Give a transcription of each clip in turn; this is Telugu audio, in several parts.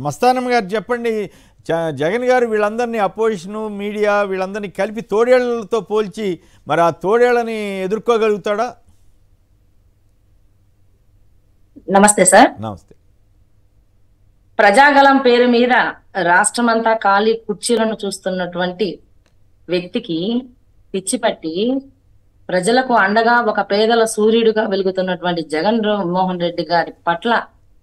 మస్తానం గారు చెప్పండి. జగన్ గారు వీళ్ళందరినీ అపోజిషన్ మీడియా వీళ్ళందరినీ కలిపి తోడేళ్లతో పోల్చి మరి ఆ తోడేళ్ళని ఎదుర్కోగలుగుతాడా? నమస్తే సార్. నమస్తే. ప్రజాగలం పేరు మీద రాష్ట్రమంతా ఖాళీ కుర్చీలను చూస్తున్నటువంటి వ్యక్తికి పిచ్చి పట్టి ప్రజలకు అండగా ఒక పేదల సూర్యుడిగా వెలుగుతున్నటువంటి జగన్ మోహన్ రెడ్డి గారి పట్ల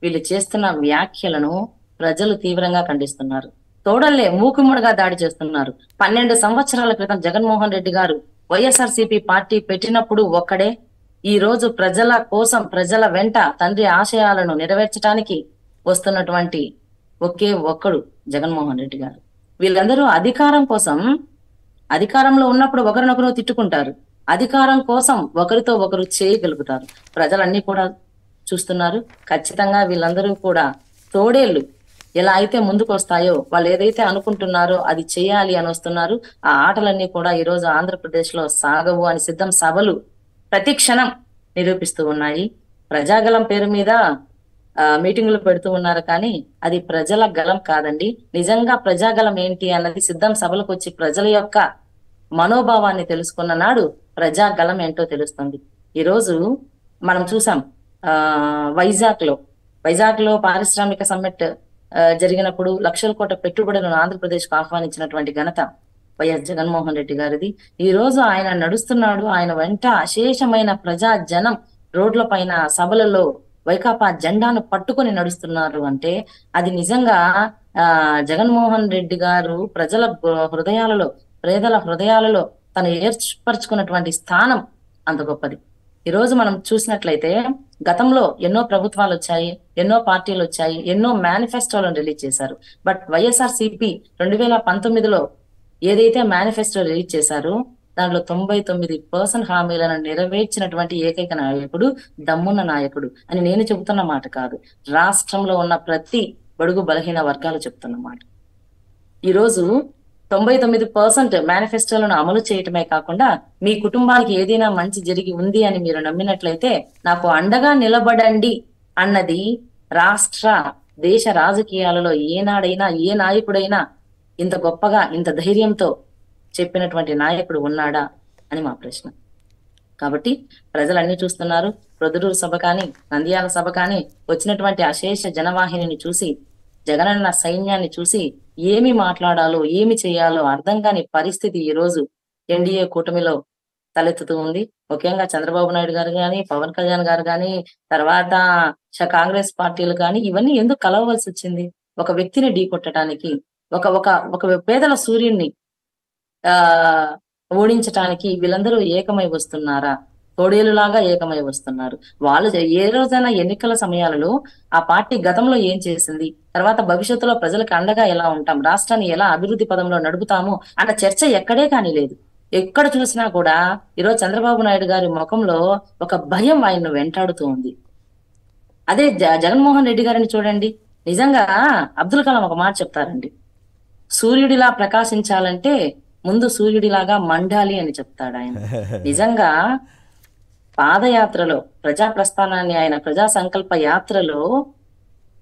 వీళ్ళు చేస్తున్న వ్యాఖ్యలను ప్రజలు తీవ్రంగా ఖండిస్తున్నారు. తోడల్లే మూకుమ్మడిగా దాడి చేస్తున్నారు. 12 సంవత్సరాల క్రితం జగన్మోహన్ రెడ్డి గారు వైఎస్ఆర్సీపీ పార్టీ పెట్టినప్పుడు ఒక్కడే, ఈ రోజు ప్రజల కోసం ప్రజల వెంట తండ్రి ఆశయాలను నెరవేర్చడానికి వస్తున్నటువంటి ఒకే ఒక్కడు జగన్మోహన్ రెడ్డి గారు. వీళ్ళందరూ అధికారం కోసం, అధికారంలో ఉన్నప్పుడు ఒకరినొకరు తిట్టుకుంటారు, అధికారం కోసం ఒకరితో ఒకరు చేయగలుగుతారు. ప్రజలన్నీ కూడా చూస్తున్నారు. ఖచ్చితంగా వీళ్ళందరూ కూడా తోడేళ్లు ఎలా అయితే ముందుకు వస్తాయో, వాళ్ళు ఏదైతే అనుకుంటున్నారో అది చేయాలి అని వస్తున్నారు. ఆ ఆటలన్నీ కూడా ఈ రోజు ఆంధ్రప్రదేశ్ లో సాగవు అని సిద్ధం సభలు ప్రతి క్షణం నిరూపిస్తూ ఉన్నాయి. ప్రజాగలం పేరు మీద మీటింగులు పెడుతూ ఉన్నారు, కానీ అది ప్రజల గలం కాదండి. నిజంగా ప్రజాగలం ఏంటి అన్నది సిద్ధం సభలకు వచ్చి ప్రజల యొక్క మనోభావాన్ని తెలుసుకున్న నాడు ప్రజాగలం ఏంటో తెలుస్తుంది. ఈ రోజు మనం చూసాం వైజాగ్ లో పారిశ్రామిక సమ్మిట్ జరిగినప్పుడు లక్షల కోట్ల పెట్టుబడులను ఆంధ్రప్రదేశ్ కు ఆహ్వానించినటువంటి ఘనత వైఎస్ జగన్మోహన్ రెడ్డి గారిది. ఈ రోజు ఆయన నడుస్తున్నాడు, ఆయన వెంట అశేషమైన ప్రజా జనం రోడ్ల పైన సభలలో వైకాపా జెండాను పట్టుకొని నడుస్తున్నారు అంటే అది నిజంగా జగన్మోహన్ రెడ్డి గారు ప్రజల హృదయాలలో, పేదల హృదయాలలో తను ఏర్పరచుకున్నటువంటి స్థానం అంత గొప్పది. ఈ రోజు మనం చూసినట్లయితే గతంలో ఎన్నో ప్రభుత్వాలు వచ్చాయి, ఎన్నో పార్టీలు వచ్చాయి, ఎన్నో మేనిఫెస్టోలను రిలీజ్ చేశారు. బట్ వైఎస్ఆర్సీపీ 2019లో ఏదైతే మేనిఫెస్టో రిలీజ్ చేశారో దాంట్లో 99% హామీలను నెరవేర్చినటువంటి ఏకైక నాయకుడు, దమ్మున్న నాయకుడు అని నేను చెబుతున్న మాట కాదు, రాష్ట్రంలో ఉన్న ప్రతి బడుగు బలహీన వర్గాలు చెప్తున్న మాట. ఈరోజు 99% మేనిఫెస్టోలను అమలు చేయటమే కాకుండా మీ కుటుంబానికి ఏదైనా మంచి జరిగి ఉంది అని మీరు నమ్మినట్లయితే నాకు అండగా నిలబడండి అన్నది రాష్ట్ర దేశ రాజకీయాలలో ఏనాడైనా ఏ నాయకుడైనా ఇంత గొప్పగా ఇంత ధైర్యంతో చెప్పినటువంటి నాయకుడు ఉన్నాడా అని మా ప్రశ్న. కాబట్టి ప్రజలన్నీ చూస్తున్నారు. ప్రొద్దుటూరు సభ కానీ, నంద్యాల సభ కానీ వచ్చినటువంటి అశేష జనవాహినిని చూసి, జగనన్న సైన్యాన్ని చూసి ఏమి మాట్లాడాలో ఏమి చేయాలో అర్థం కాని పరిస్థితి ఈ రోజు ఎన్డీఏ కూటమిలో తలెత్తుతూ ఉంది. ముఖ్యంగా చంద్రబాబు నాయుడు గారు కానీ, పవన్ కళ్యాణ్ గారు కానీ, తర్వాత కాంగ్రెస్ పార్టీలు కానీ ఇవన్నీ ఎందుకు కలవవలసి వచ్చింది? ఒక వ్యక్తిని ఢీకొట్టడానికి, ఒక ఒక ఒక పేదల సూర్యుడిని ఓడించటానికి వీళ్ళందరూ ఏకమై వస్తున్నారా? తోడేలులాగా ఏకమై వస్తున్నారు. వాళ్ళు ఏ రోజైనా ఎన్నికల సమయాలలో ఆ పార్టీ గతంలో ఏం చేసింది, తర్వాత భవిష్యత్తులో ప్రజలకు అండగా ఎలా ఉంటాం, రాష్ట్రాన్ని ఎలా అభివృద్ధి పదంలో నడుపుతాము అన్న చర్చ ఎక్కడే కానీ లేదు. ఎక్కడ చూసినా కూడా ఈరోజు చంద్రబాబు నాయుడు గారి ముఖంలో ఒక భయం ఆయన్ను వెంటాడుతూ ఉంది. అదే జగన్మోహన్ రెడ్డి గారిని చూడండి. నిజంగా అబ్దుల్ కలాం ఒక మాట చెప్తారండి, సూర్యుడిలా ప్రకాశించాలంటే ముందు సూర్యుడిలాగా మండాలి అని చెప్తాడు ఆయన. నిజంగా పాదయాత్రలో, ప్రజా ప్రస్థానాన్ని, ఆయన ప్రజా సంకల్ప యాత్రలో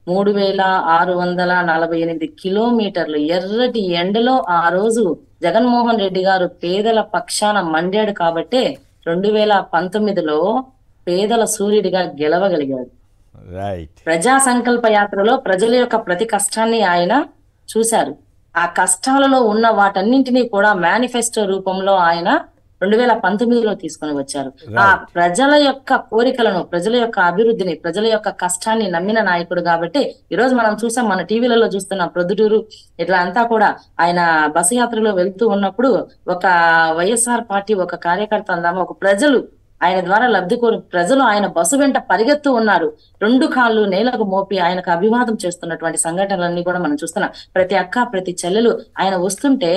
3648 కిలోమీటర్లు ఎర్రటి ఎండలో ఆ రోజు జగన్మోహన్ రెడ్డి గారు పేదల పక్షాన మండాడు కాబట్టే 2019లో పేదల సూర్యుడిగా గెలవగలిగాడు. ప్రజా సంకల్ప యాత్రలో ప్రజల యొక్క ప్రతి కష్టాన్ని ఆయన చూశారు. ఆ కష్టాలలో ఉన్న వాటన్నింటినీ కూడా మేనిఫెస్టో రూపంలో ఆయన 2019లో తీసుకొని వచ్చారు. ఆ ప్రజల యొక్క కోరికలను, ప్రజల యొక్క అభివృద్ధిని, ప్రజల యొక్క కష్టాన్ని నమ్మిన నాయకుడు కాబట్టి ఈరోజు మనం చూసాం, మన టీవీలలో చూస్తున్నాం, ప్రొద్దుటూరు ఇట్లా అంతా కూడా ఆయన బస్సు యాత్రలో వెళ్తూ ఉన్నప్పుడు ఒక వైఎస్ఆర్ పార్టీ ఒక కార్యకర్త అందామా, ఒక ప్రజలు ఆయన ద్వారా లబ్ధి కోరి ప్రజలు ఆయన బస్సు వెంట పరిగెత్తూ ఉన్నారు. 2 కాళ్ళు నేలకు మోపి ఆయనకు అభివాదం చేస్తున్నటువంటి సంఘటనలన్నీ కూడా మనం చూస్తున్నాం. ప్రతి అక్క, ప్రతి చెల్లెలు ఆయన వస్తుంటే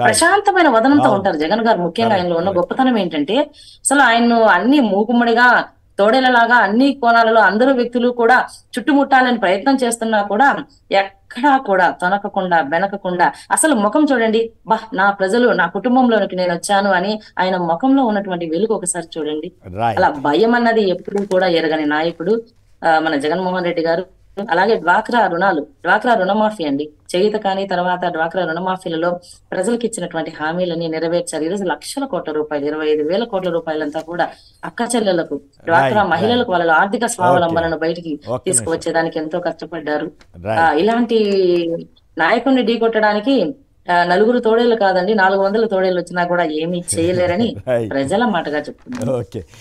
ప్రశాంతమైన వదనంతో ఉంటారు జగన్ గారు. ముఖ్యంగా ఆయనలో ఉన్న గొప్పతనం ఏంటంటే అసలు ఆయన్ను అన్ని మూకుమ్మడిగా తోడేలలాగా అన్ని కోణాలలో అందరూ వ్యక్తులు కూడా చుట్టుముట్టాలని ప్రయత్నం చేస్తున్నా కూడా ఎక్కడా కూడా తొనకకుండా బెనకకుండా అసలు ముఖం చూడండి, నా ప్రజలు, నా కుటుంబంలోనికి నేను వచ్చాను అని ఆయన ముఖంలో ఉన్నటువంటి వెలుగు ఒకసారి చూడండి. అలా భయం అన్నది ఎప్పుడు కూడా ఎరగని నాయకుడు మన జగన్మోహన్ రెడ్డి గారు. అలాగే డ్వాక్రా రుణమాఫీ అండి. చేయూత కానీ తర్వాత డ్వాక్రా రుణమాఫీలలో ప్రజలకు ఇచ్చినటువంటి హామీలని నెరవేర్చారు. ఈరోజు లక్షల కోట్ల రూపాయలు, 25,000 కోట్ల రూపాయలంతా కూడా అక్క చెల్లెలకు, డ్వాక్రా రైట్ మహిళలకు వాళ్ళ ఆర్థిక ఓకే స్వావలంబనను బయటికి ఒక్క నిమిషం తీసుకువచ్చేదానికి ఎంతో కష్టపడ్డారు. రైట్ ఇలాంటి నాయకుడిని ఢీకొట్టడానికి నలుగురు తోడేళ్ళు కాదండి, 400 తోడేళ్ళు వచ్చినా కూడా ఏమీ చేయలేరని రైట్ ప్రజల మాటగా చెప్తున్నారు. ఓకే